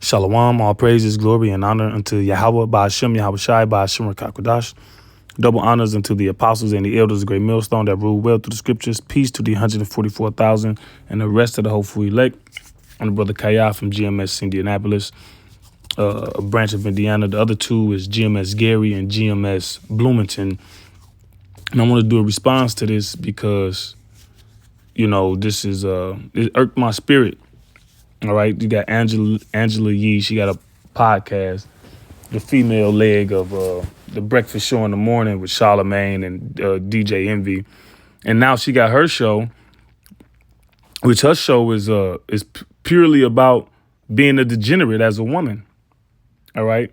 Shalom, all praises, glory, and honor unto Yahweh, Ba'ashem, Yahweh Shai, Ba'ashem, Rakakwadash. Double honors unto the apostles and the elders, the great millstone that rule well through the scriptures. Peace to the 144,000 and the rest of the hopeful elect. I'm the brother Kaya from GMS Indianapolis, a branch of Indiana. The other two is GMS Gary and GMS Bloomington. And I want to do a response to this because, this is, it irked my spirit. All right, you got Angela Yee. She got a podcast, the female leg of the Breakfast Show in the Morning with Charlamagne and DJ Envy, and now she got her show, which her show is purely about being a degenerate as a woman. All right,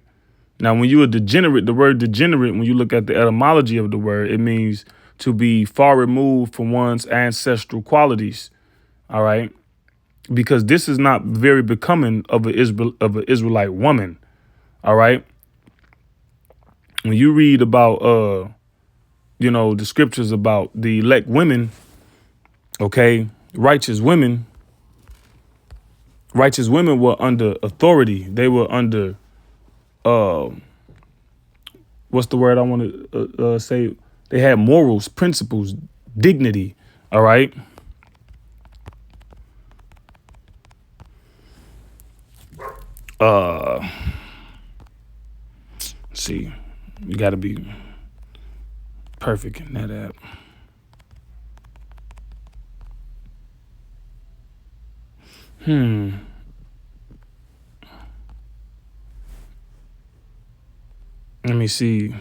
now when you're a degenerate, the word degenerate, when you look at the etymology of the word, it means to be far removed from one's ancestral qualities. All right. Because this is not very becoming of an Israelite woman. All right. When you read about, the scriptures about the elect women, okay, righteous women were under authority. They were under, what's the word I want to say? They had morals, principles, dignity. All right. See, you got to be perfect in that app. Let me see.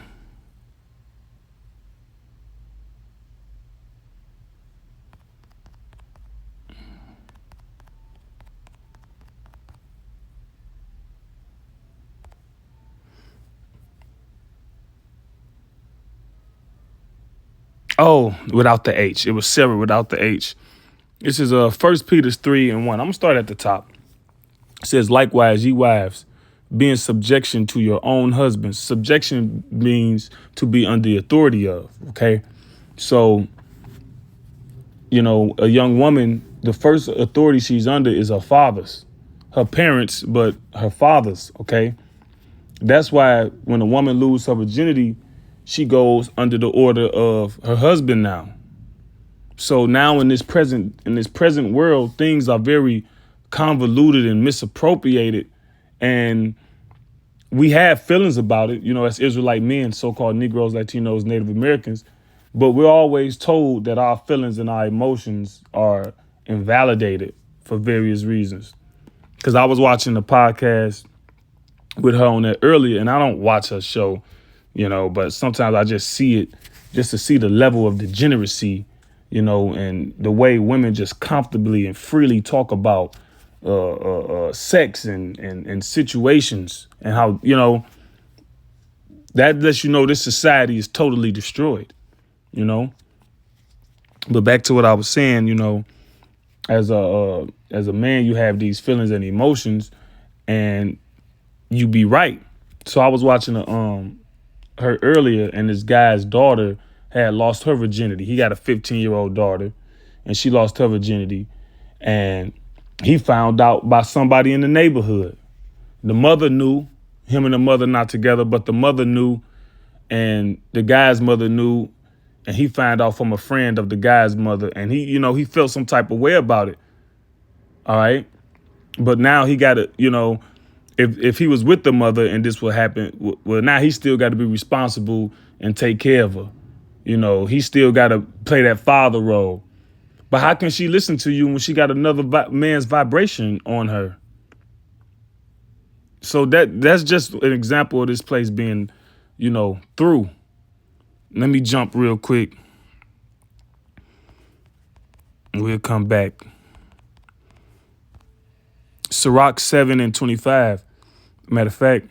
Oh, without the H. It was Sarah without the H. This is 1 Peter 3:1. I'm going to start at the top. It says, likewise, ye wives, be in subjection to your own husbands. Subjection means to be under the authority of, okay? So, a young woman, the first authority she's under is her father's, her parents, but her father's, okay? That's why when a woman loses her virginity, she goes under the order of her husband now. So now in this present world, things are very convoluted and misappropriated. And we have feelings about it, as Israelite men, so-called Negroes, Latinos, Native Americans. But we're always told that our feelings and our emotions are invalidated for various reasons. Because I was watching the podcast with her on that earlier, and I don't watch her show, but sometimes I just see it just to see the level of degeneracy, and the way women just comfortably and freely talk about sex and situations, and how, that lets you know this society is totally destroyed, But back to what I was saying, as a man, you have these feelings and emotions, and you be right. So I was watching her earlier, and this guy's daughter had lost her virginity. He got a 15-year-old daughter, and she lost her virginity. And he found out by somebody in the neighborhood. The mother knew, him and the mother not together, but the mother knew, and the guy's mother knew, and he found out from a friend of the guy's mother, and he felt some type of way about it. All right. But now he got to, if he was with the mother and this would happen, well, now he still got to be responsible and take care of her. He still got to play that father role. But how can she listen to you when she got another man's vibration on her? So that's just an example of this place being, through. Let me jump real quick. We'll come back. Sirach 7:25. Matter of fact,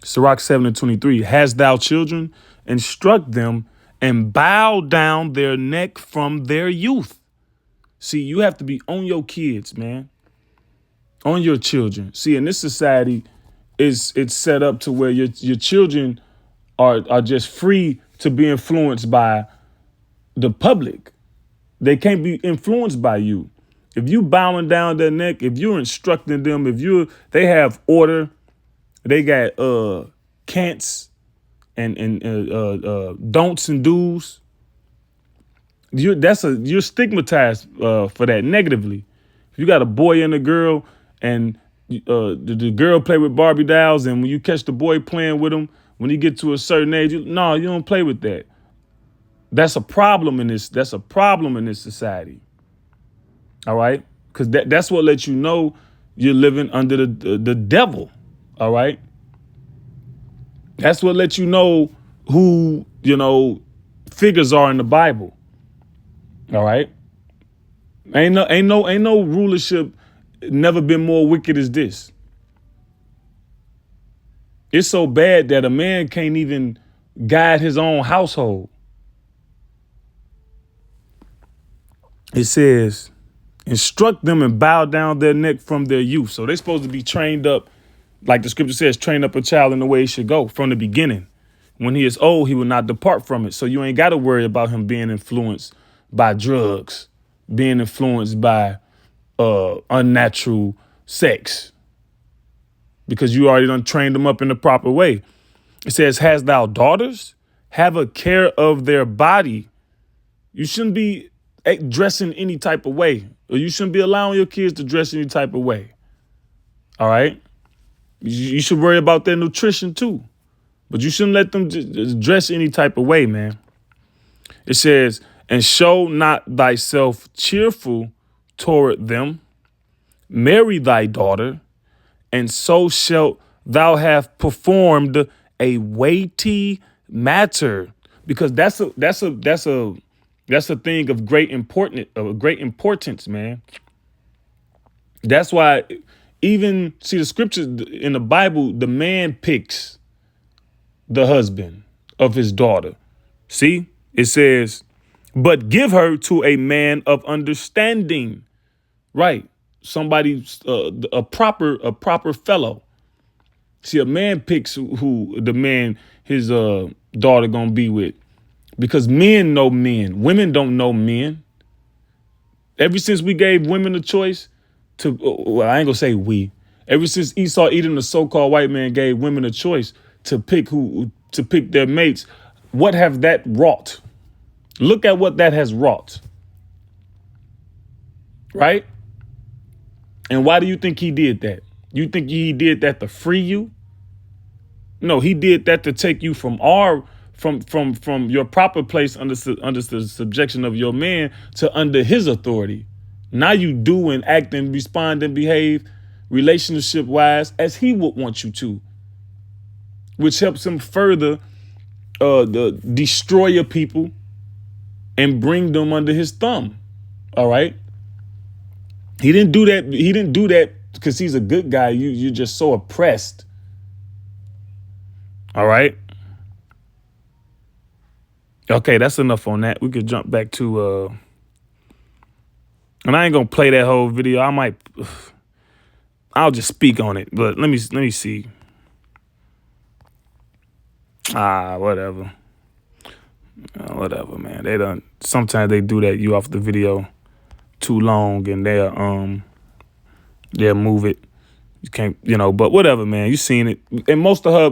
Sirach 7:23. Hast thou children? Instruct them and bow down their neck from their youth. See, you have to be on your kids, man. On your children. See, in this society, it's set up to where your children are just free to be influenced by the public. They can't be influenced by you. If you bowing down their neck, if you're instructing them, they have order, they got can'ts and don'ts and do's. You're stigmatized for that negatively. If you got a boy and a girl, and the girl play with Barbie dolls, and when you catch the boy playing with them, when he get to a certain age, you don't play with that. That's a problem in this. That's a problem in this society. All right, because that's what lets you know you're living under the devil. All right, that's what lets you know who figures are in the Bible. All right, ain't no rulership never been more wicked as this. It's so bad that a man can't even guide his own household. It says, instruct them and bow down their neck from their youth. So they're supposed to be trained up, like the scripture says, train up a child in the way he should go from the beginning. When he is old, he will not depart from it. So you ain't got to worry about him being influenced by drugs, being influenced by unnatural sex, because you already done trained them up in the proper way. It says, has thou daughters? Have a care of their body. You shouldn't be dressing any type of way, or you shouldn't be allowing your kids to dress any type of way. All right. You should worry about their nutrition too, but you shouldn't let them dress any type of way, man. It says, and show not thyself cheerful toward them. Marry thy daughter, and so shalt thou have performed a weighty matter, because that's a thing of great importance, man. That's why even see the scriptures in the Bible, the man picks the husband of his daughter. See, it says, but give her to a man of understanding, right? Somebody, a proper fellow. See, a man picks who the man his daughter gonna be with, because men know men. Women don't know men. Ever since we gave women a choice to, well, I ain't gonna say we. Ever since Esau, Edom, the so-called white man, gave women a choice to pick their mates, what have that wrought? Look at what that has wrought, right? And why do you think he did that? You think he did that to free you? No, he did that to take you from your proper place under the subjection of your man to under his authority. Now you do and act and respond and behave relationship wise as he would want you to, which helps him further destroy your people and bring them under his thumb. All right. He didn't do that. He didn't do that because he's a good guy. You're just so oppressed. All right. Okay, that's enough on that. We could jump back to and I ain't gonna play that whole video. I'll just speak on it. But let me see. Whatever. Whatever, man. Sometimes they do that. You off the video too long, and they'll move it. You can't, but whatever, man. You seen it. And most of her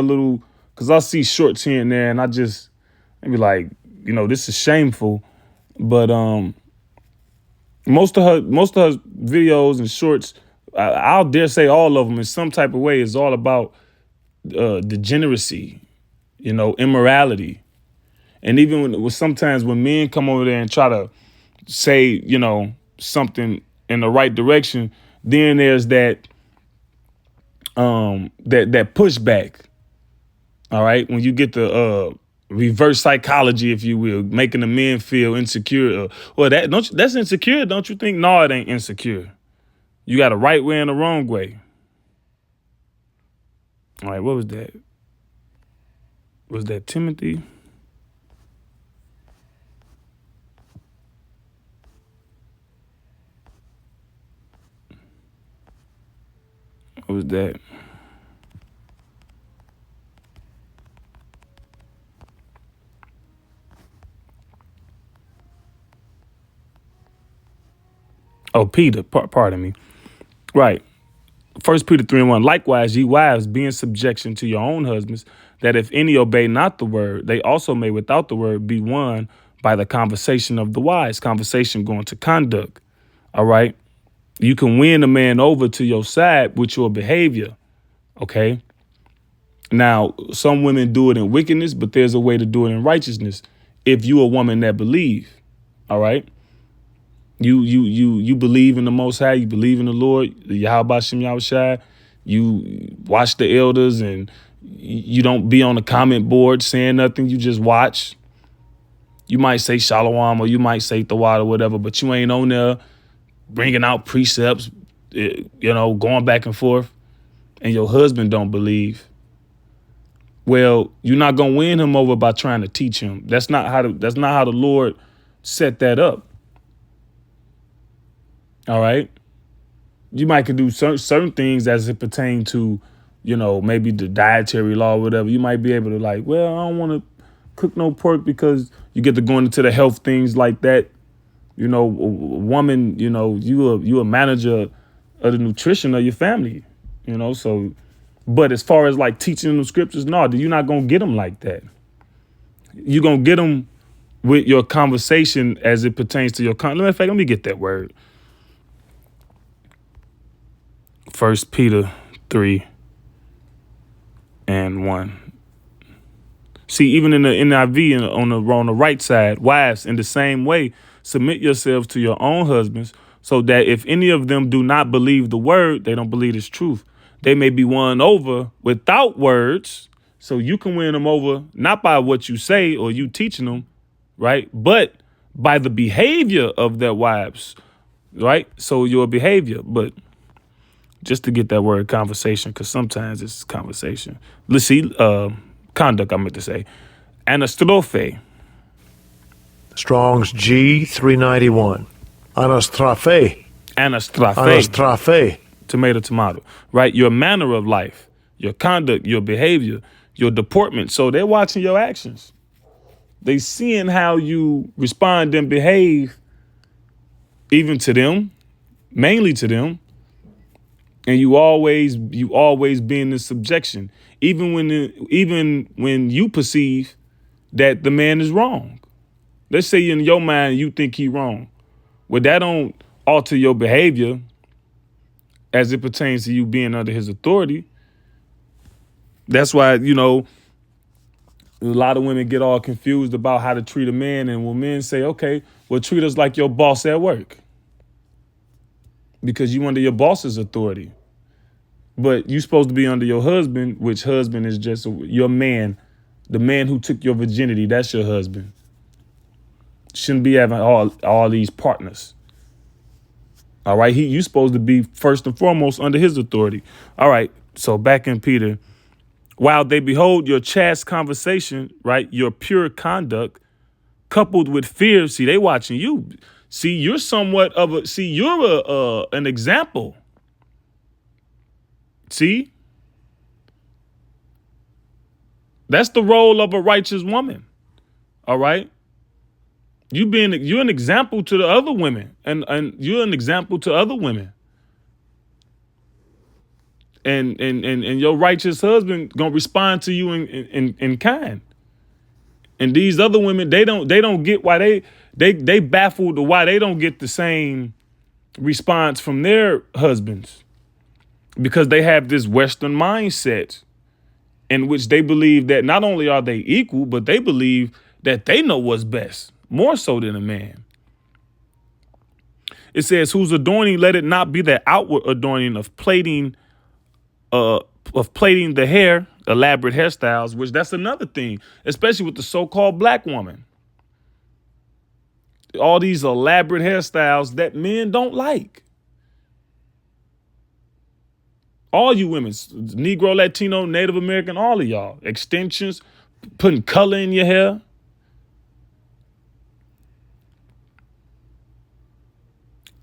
little, because I see shorts here and there, and I just be like, this is shameful. But most of her videos and shorts, I'll dare say all of them in some type of way, is all about degeneracy, immorality. And even sometimes when men come over there and try to say, something in the right direction, then there's that pushback. All right. When you get the reverse psychology, if you will, making the men feel insecure. Well, that's insecure, don't you think? No, it ain't insecure. You got a right way and a wrong way. All right. What was that? Was that Timothy? What was that? Oh, Peter, pardon me. Right. 1 Peter 3:1. Likewise, ye wives, be in subjection to your own husbands, that if any obey not the word, they also may without the word be won by the conversation of the wise. Conversation going to conduct. All right. You can win a man over to your side with your behavior. Okay. Now, some women do it in wickedness, but there's a way to do it in righteousness. If you a woman that believe, all right, you believe in the Most High, you believe in the Lord, Yahweh Shem Yahushai, you watch the elders, and you don't be on the comment board saying nothing. You just watch. You might say Shalom or you might say Thawad or whatever, but you ain't on there bringing out precepts, going back and forth, and your husband don't believe. Well, you're not gonna win him over by trying to teach him. That's not how the Lord set that up. All right. You might could do certain things as it pertains to, maybe the dietary law or whatever. You might be able to I don't want to cook no pork because you get to going into the health things like that. A woman, you a manager of the nutrition of your family, so. But as far as teaching them scriptures, no, you're not going to get them like that. You're going to get them with your conversation as it pertains to your let me get that word. 1 Peter 3:1. See, even in the NIV on the right side, wives, in the same way, submit yourselves to your own husbands, so that if any of them do not believe the word, they don't believe its truth. They may be won over without words. So you can win them over not by what you say or you teaching them, right? But by the behavior of their wives, right? So your behavior, but just to get that word conversation, because sometimes it's conversation. Let's see, conduct, I meant to say. Anastrophe. Strong's G 391. Anastrophe. Anastrophe. Tomato, right? Your manner of life, your conduct, your behavior, your deportment. So they're watching your actions. They seeing how you respond and behave, even to them, mainly to them. And you always be in this subjection, even when you perceive that the man is wrong. Let's say in your mind you think he wrong. Well, that don't alter your behavior as it pertains to you being under his authority. That's why, a lot of women get all confused about how to treat a man. And when men say, okay, well, treat us like your boss at work, because you under your boss's authority. But you're supposed to be under your husband, which husband is just your man, the man who took your virginity. That's your husband. Shouldn't be having all these partners. All right. You supposed to be first and foremost under his authority. All right. So back in Peter, while they behold your chaste conversation, right, your pure conduct, coupled with fear. See, they watching you. See, you're somewhat of you're an example. See, that's the role of a righteous woman. All right. You're an example to the other women, and you're an example to other women. And your righteous husband gonna respond to you in kind. And these other women, they don't get why they baffled why they don't get the same response from their husbands, because they have this Western mindset in which they believe that not only are they equal, but they believe that they know what's best, more so than a man. It says, whose adorning, let it not be the outward adorning of plaiting the hair, elaborate hairstyles, which that's another thing, especially with the so-called black woman. All these elaborate hairstyles that men don't like. All you women, Negro, Latino, Native American, all of y'all, extensions, putting color in your hair.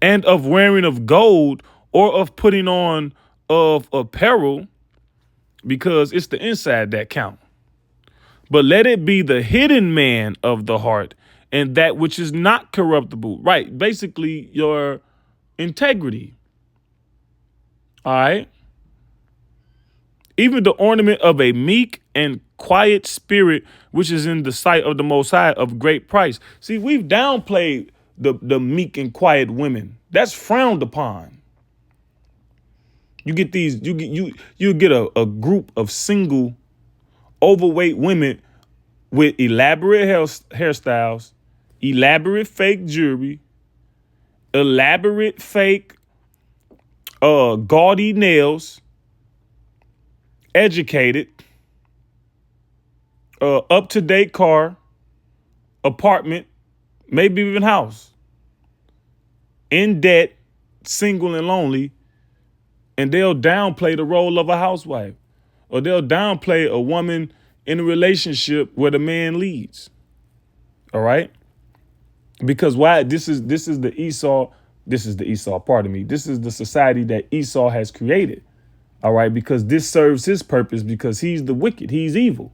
And of wearing of gold, or of putting on of apparel, because it's the inside that count. But let it be the hidden man of the heart, and that which is not corruptible. Right. Basically, your integrity. All right. Even the ornament of a meek and quiet spirit, which is in the sight of the Most High of great price. See, we've downplayed the meek and quiet women. That's frowned upon. You get these, you get a group of single, overweight women with elaborate hairstyles, elaborate fake jewelry, elaborate fake gaudy nails, educated, up-to-date car, apartment, maybe even house, in debt, single and lonely, and they'll downplay the role of a housewife, or they'll downplay a woman in a relationship where the man leads. All right? Because why? This is the Esau, pardon me. This is the society that Esau has created. All right, because this serves his purpose, because he's the wicked, he's evil.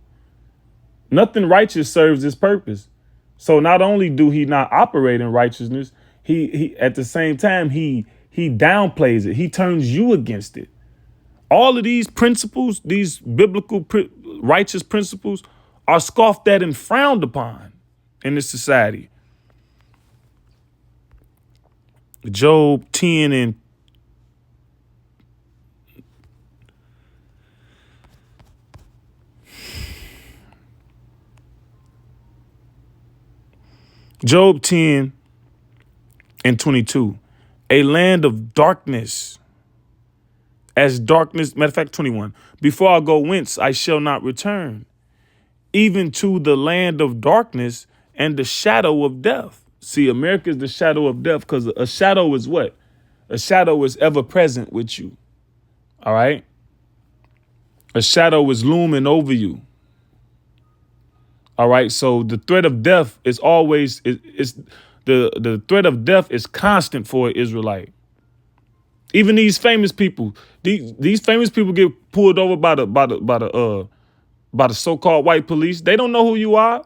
Nothing righteous serves his purpose. So not only do he not operate in righteousness, he at the same time he downplays it. He turns you against it. All of these principles, these biblical righteous principles, are scoffed at and frowned upon in this society. Job 10 and Job 10 and 22, a land of darkness, as darkness, matter of fact, 21, before I go whence I shall not return, even to the land of darkness and the shadow of death. See, America is the shadow of death, because a shadow is what? A shadow is ever present with you. All right? A shadow is looming over you. All right. So the threat of death is always the threat of death is constant for an Israelite. Even these famous people, these famous people get pulled over by the so-called white police. They don't know who you are.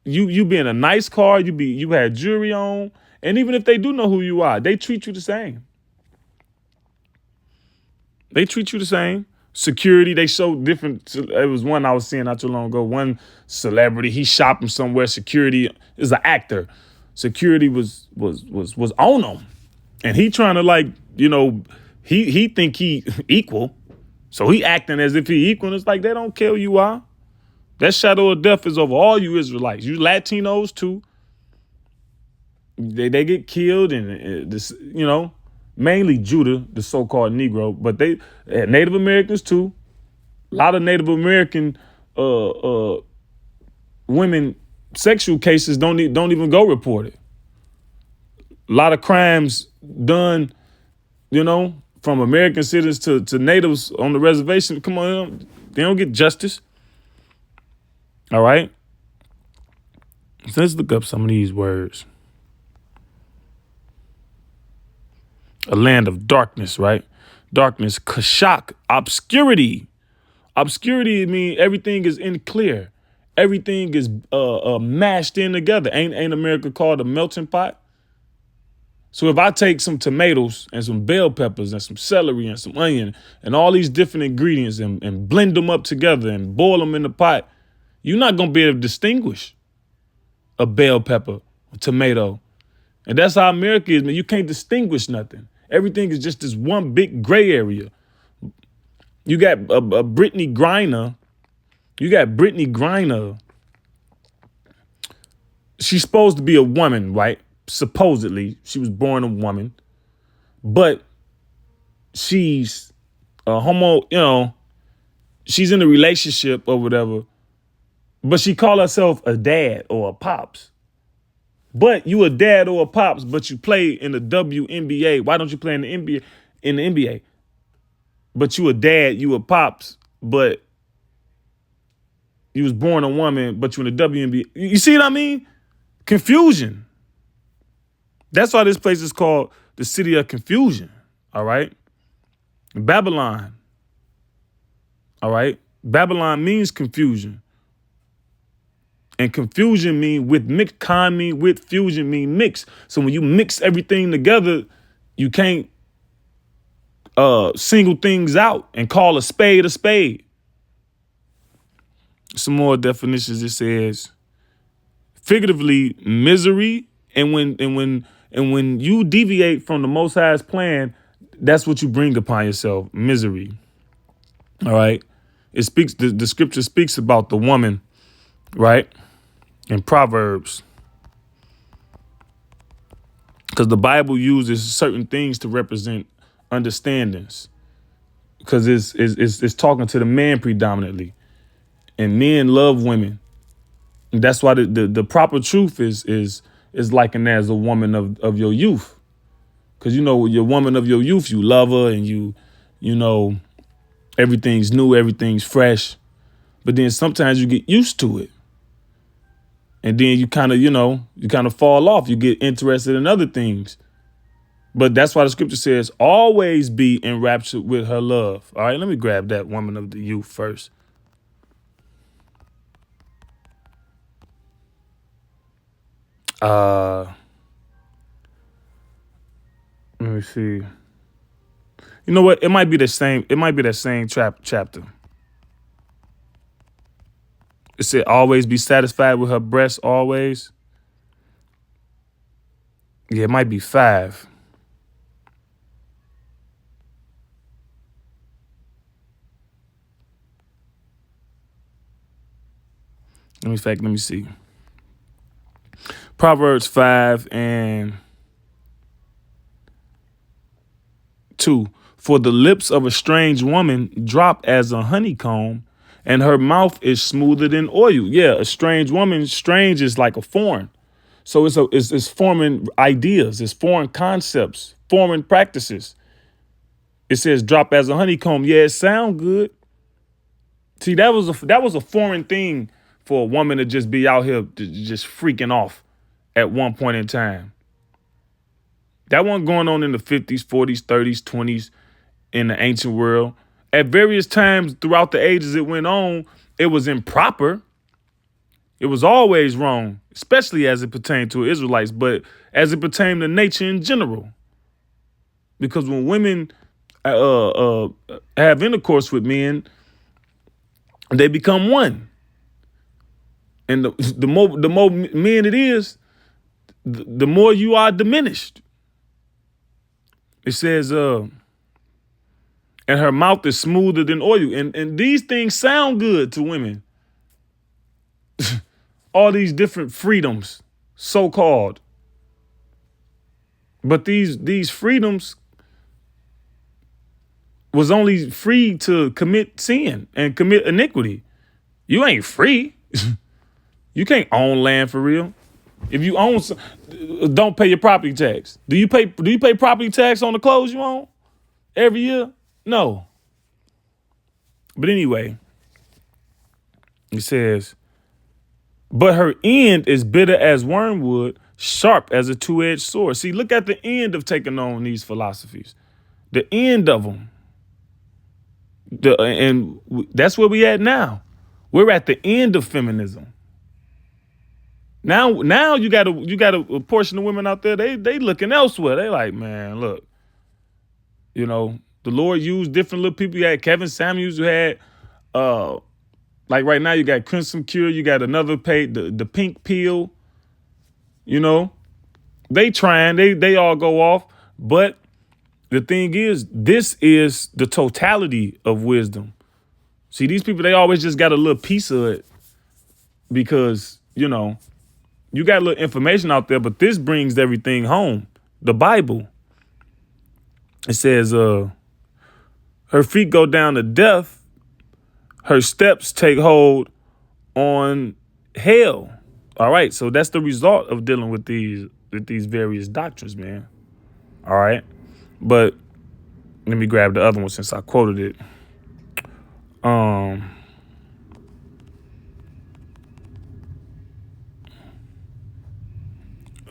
You be in a nice car, you had jewelry on, and even if they do know who you are, they treat you the same. They treat you the same. Security, they show different. It was one I was seeing not too long ago. One celebrity, he shopping somewhere. Security is an actor. Security was on him, and he trying to he think he equal, so he acting as if he equal. And it's like they don't care who you are. That shadow of death is over all you Israelites. You Latinos too. They get killed, and this mainly Judah, the so-called Negro, but they Native Americans too. A lot of Native American women sexual cases don't even go reported. A lot of crimes done, from American citizens to natives on the reservation. Come on, they don't get justice. All right. So let's look up some of these words. A land of darkness, right? Darkness, kashak, obscurity. Obscurity means everything is unclear. Everything is mashed in together. Ain't America called a melting pot? So if I take some tomatoes and some bell peppers and some celery and some onion and all these different ingredients and blend them up together and boil them in the pot, you're not going to be able to distinguish a bell pepper, a tomato. And that's how America is, man. You can't distinguish nothing. Everything is just this one big gray area. You got a Brittany Griner. She's supposed to be a woman, right? Supposedly, she was born a woman. But she's a homo, she's in a relationship or whatever. But she called herself a dad or a pops. But you a dad or a pops, but you play in the WNBA. Why don't you play in the NBA? In the NBA, but you a dad, you a pops, but you was born a woman, but you in the WNBA. You see what I mean? Confusion. That's why this place is called the city of confusion. All right, Babylon. All right, Babylon means confusion. And confusion mean with mix, con mean with, fusion mean mix. So when you mix everything together, you can't single things out and call a spade a spade. Some more definitions. It says figuratively misery, and when you deviate from the Most High's plan, that's what you bring upon yourself, misery. All right. It speaks, the scripture speaks about the woman, right? In Proverbs. Because the Bible uses certain things to represent understandings. Because it's talking to the man predominantly. And men love women. And that's why the proper truth is likened as a woman of your youth. Because your woman of your youth, you love her and you know, everything's new, everything's fresh. But then sometimes you get used to it. And then you kind of fall off. You get interested in other things. But that's why the scripture says, always be enraptured with her love. All right, let me grab that woman of the youth first. Let me see. You know what? It might be the same. It might be that same chapter. It said, always be satisfied with her breasts, always. Yeah, it might be 5. Let me see. Proverbs 5 and 2. For the lips of a strange woman drop as a honeycomb, and her mouth is smoother than oil. Yeah, a strange woman, strange is like a foreign. So it's forming ideas, it's foreign concepts, foreign practices. It says drop as a honeycomb. Yeah, it sound good. See, that was a foreign thing for a woman to just be out here just freaking off at one point in time. That wasn't going on in the 50s, 40s, 30s, 20s in the ancient world. At various times throughout the ages it went on, it was improper. It was always wrong, especially as it pertained to Israelites, but as it pertained to nature in general. Because when women have intercourse with men, they become one. And the more men it is, the more you are diminished. It says, and her mouth is smoother than oil. And these things sound good to women. All these different freedoms, so-called. But these freedoms was only free to commit sin and commit iniquity. You ain't free. You can't own land for real. If you own don't pay your property tax. Do you pay property tax on the clothes you own every year? No. But anyway, it says, but her end is bitter as wormwood, sharp as a two-edged sword. See, look at the end of taking on these philosophies. The end of them. And that's where we at now. We're at the end of feminism. Now you got a portion of women out there, they looking elsewhere. They like, man, look, the Lord used different little people. You had Kevin Samuels, who had like right now you got Crimson Cure, you got another page, the Pink Pill. They trying, they all go off. But the thing is, this is the totality of wisdom. See, these people, they always just got a little piece of it because, you got a little information out there, but this brings everything home. The Bible. It says, her feet go down to death. Her steps take hold on hell. All right. So that's the result of dealing with these various doctrines, man. All right. But let me grab the other one since I quoted it.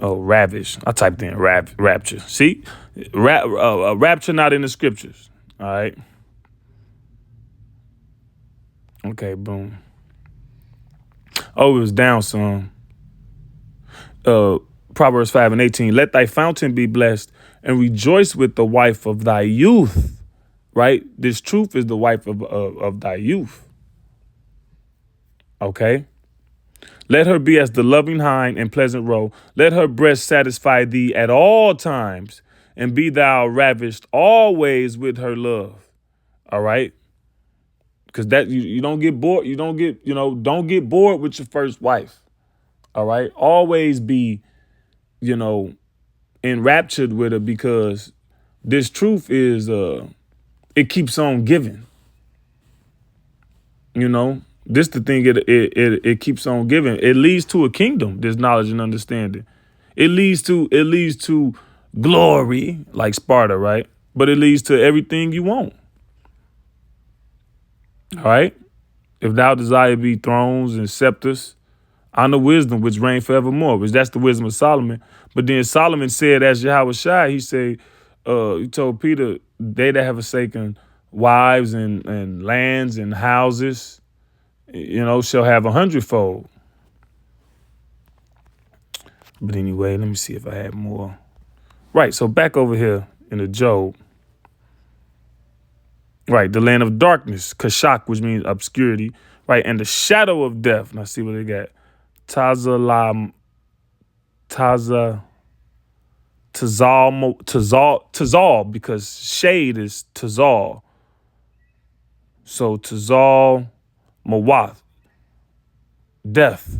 Oh, ravish. I typed in rapture. See? Rapture not in the scriptures. All right. Okay, boom. Oh, it was down some. Proverbs 5:18. Let thy fountain be blessed and rejoice with the wife of thy youth. Right? This truth is the wife of thy youth. Okay? Let her be as the loving hind and pleasant roe. Let her breast satisfy thee at all times, and be thou ravished always with her love. All right? Because that you don't get bored. You don't get, don't get bored with your first wife. All right? Always be, enraptured with her, because this truth is it keeps on giving. This the thing, it keeps on giving. It leads to a kingdom, this knowledge and understanding. It leads to glory, like Sparta, right? But it leads to everything you want. All right? If thou desire be thrones and scepters, honor wisdom which reign forevermore, which that's the wisdom of Solomon. But then Solomon said, as Yahweh Shai, he said, he told Peter, they that have forsaken wives and lands and houses, shall have 100-fold. But anyway, let me see if I have more. Right, so back over here in the Job. Right, the land of darkness, Kashak, which means obscurity. Right, and the shadow of death. Now see what they got. Tazal, because shade is Tazal. So Tazal Mawath, death.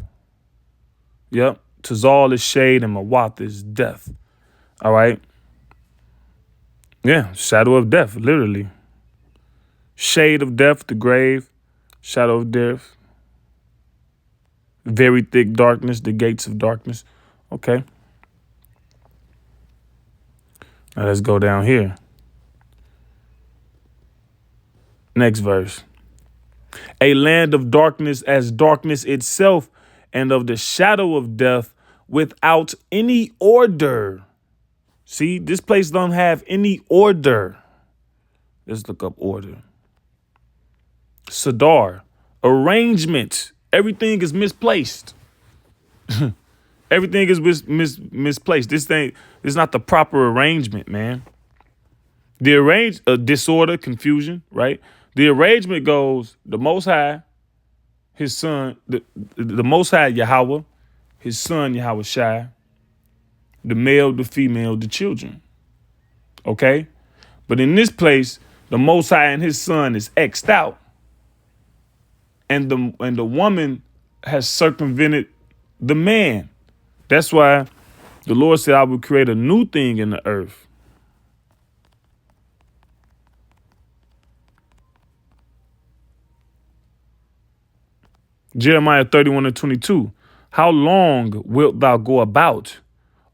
Yep. Tazal is shade and Mawath is death. All right. Yeah, shadow of death, literally. Shade of death, the grave. Shadow of death. Very thick darkness, the gates of darkness. Okay. Now let's go down here. Next verse. A land of darkness as darkness itself, and of the shadow of death without any order. See, this place don't have any order. Let's look up order. Sadar, arrangement. Everything is misplaced. Everything is misplaced. This is not the proper arrangement, man. The disorder, confusion, right? The arrangement goes the Most High, his son, the Most High Yahweh, his son Yahweh Shai, the male, the female, the children. Okay? But in this place, the Most High and his son is X'd out. And the woman has circumvented the man. That's why the Lord said, I will create a new thing in the earth. Jeremiah 31:22. How long wilt thou go about,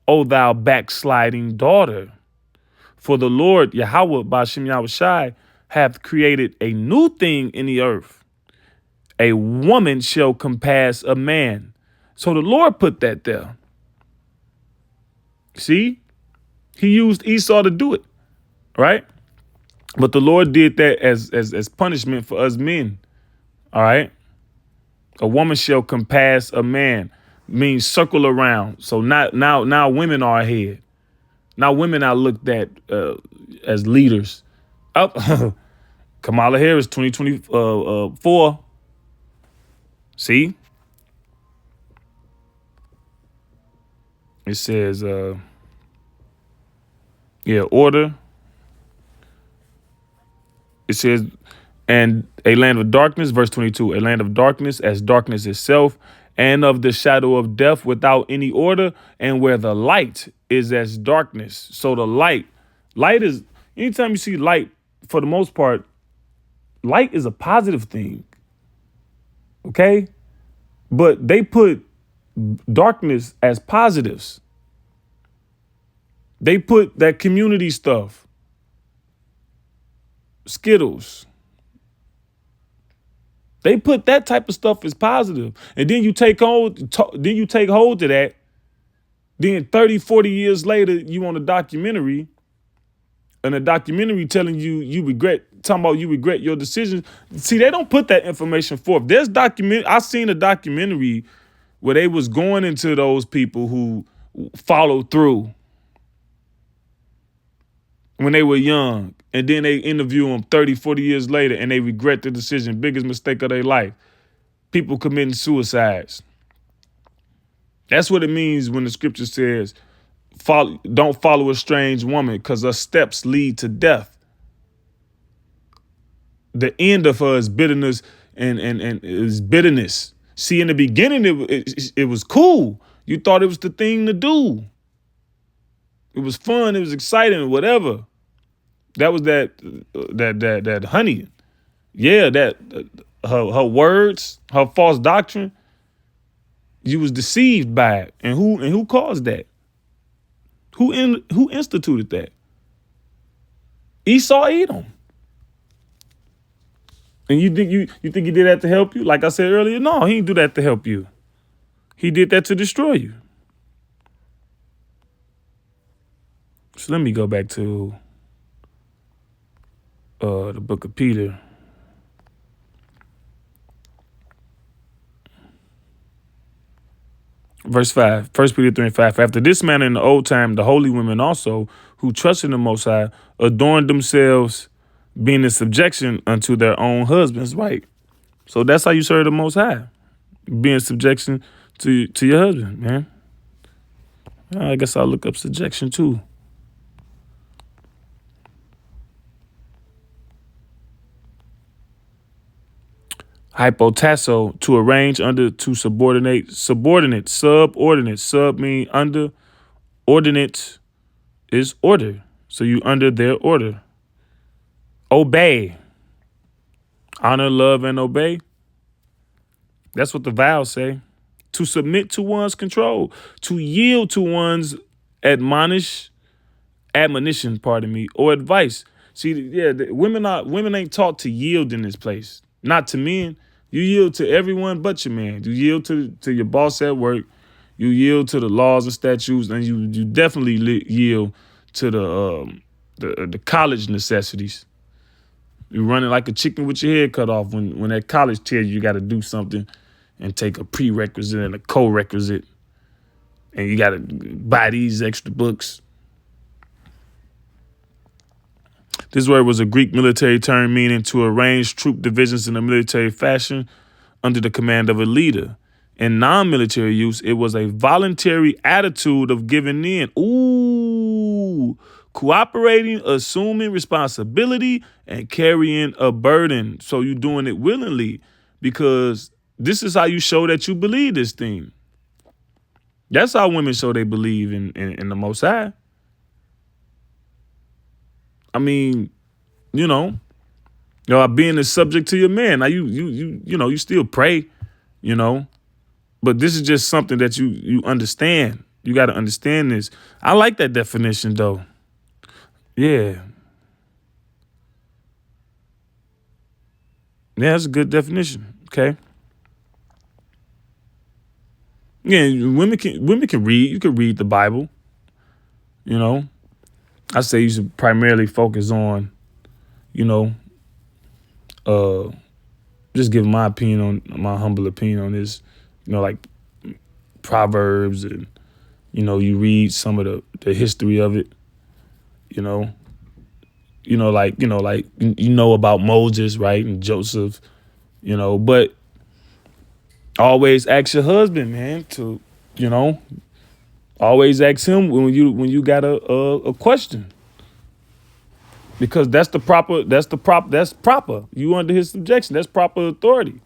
O thou backsliding daughter? For the Lord Yahweh Ba'ashem Yahweh Shai hath created a new thing in the earth. A woman shall compass a man. So the Lord put that there. See? He used Esau to do it, right? But the Lord did that as punishment for us men. All right? A woman shall compass a man, means circle around. So now women are ahead. Now women are looked at as leaders. Oh, Kamala Harris, 2024. See? It says, order. It says, and a land of darkness, verse 22, a land of darkness as darkness itself, and of the shadow of death without any order, and where the light is as darkness. So the light is, anytime you see light, for the most part, light is a positive thing. Okay? But they put darkness as positives. They put that community stuff, Skittles. They put that type of stuff as positive. And then you take hold of that. Then 30, 40 years later, you on a documentary in a documentary telling you talking about you regret your decisions. See, they don't put that information forth. I seen a documentary where they was going into those people who followed through when they were young, and then they interview them 30, 40 years later, and they regret the decision, biggest mistake of their life. People committing suicides. That's what it means when the scripture says, don't follow a strange woman because her steps lead to death. The end of her is bitterness and is bitterness. See, in the beginning, it was cool. You thought it was the thing to do. It was fun. It was exciting. Whatever. That was that honey. Yeah, that her words, her false doctrine. You was deceived by it, and who caused that? Who instituted that? Esau, Edom. And you think he did that to help you? Like I said earlier, no, he didn't do that to help you. He did that to destroy you. So let me go back to the book of Peter. Verse 5, 1 Peter 3 and 5. After this manner in the old time, the holy women also, who trust in the Most High, adorned themselves, being in subjection unto their own husbands. Right. So that's how you serve the Most High. Be in subjection to your husband, man. I guess I'll look up subjection too. Hypotasso, to arrange under, to subordinate, subordinate, sub mean under, ordinate is order. So you under their order. Obey. Honor, love, and obey. That's what the vows say. To submit to one's control, to yield to one's admonition, or advice. See, yeah, women ain't taught to yield in this place. Not to men. You yield to everyone but your man. You yield to your boss at work. You yield to the laws and statutes, and you definitely yield to the college necessities. You're running like a chicken with your head cut off when that college tells you got to do something and take a prerequisite and a co-requisite, and you got to buy these extra books. This word was a Greek military term meaning to arrange troop divisions in a military fashion under the command of a leader. In non-military use, it was a voluntary attitude of giving in. Ooh, cooperating, assuming responsibility, and carrying a burden. So you're doing it willingly because this is how you show that you believe this thing. That's how women show they believe in the Most High. I mean, being a subject to your man. Now you still pray, but this is just something that you understand. You got to understand this. I like that definition though. Yeah. Yeah, that's a good definition. Okay. Yeah, women can read. You can read the Bible. I say you should primarily focus on, just give my humble opinion on this, like Proverbs and, you read some of the history of it, about Moses, right? And Joseph, but always ask your husband, man, to, always ask him when you got a question. Because that's proper. You under his subjection. That's proper authority.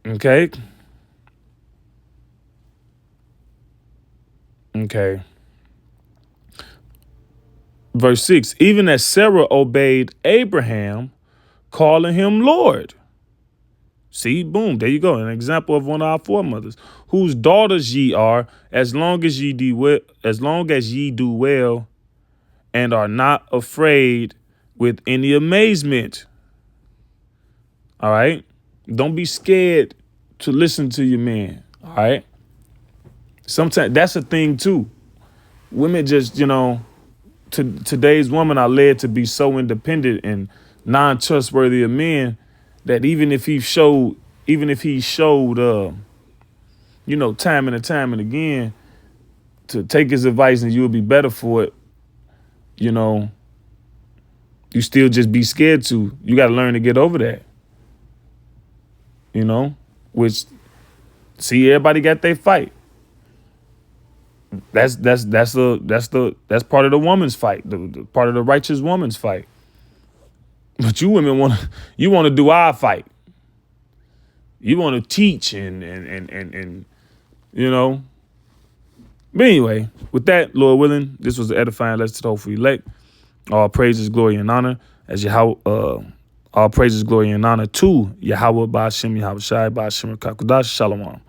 Okay. Verse 6, even as Sarah obeyed Abraham, calling him Lord. See, boom, there you go. An example of one of our foremothers, whose daughters ye are, as long as ye do well, and are not afraid with any amazement. All right. Don't be scared to listen to your man. All right. Sometimes that's a thing too. women just, today's women are led to be so independent and non-trustworthy of men that even if he showed, time and time and again to take his advice and you'll be better for it, you still just be scared to. You got to learn to get over that, which, see, everybody got their fight. That's part of the woman's fight, the part of the righteous woman's fight. But you women want to do our fight. You want to teach and. But anyway, with that, Lord willing, this was the edifying lesson to the hopeful elect. All praises, glory, and honor all praises, glory, and honor to Yahweh, Ba'ashem, Yahweh Shai, Ba'ashem, Kakudash, Shalom.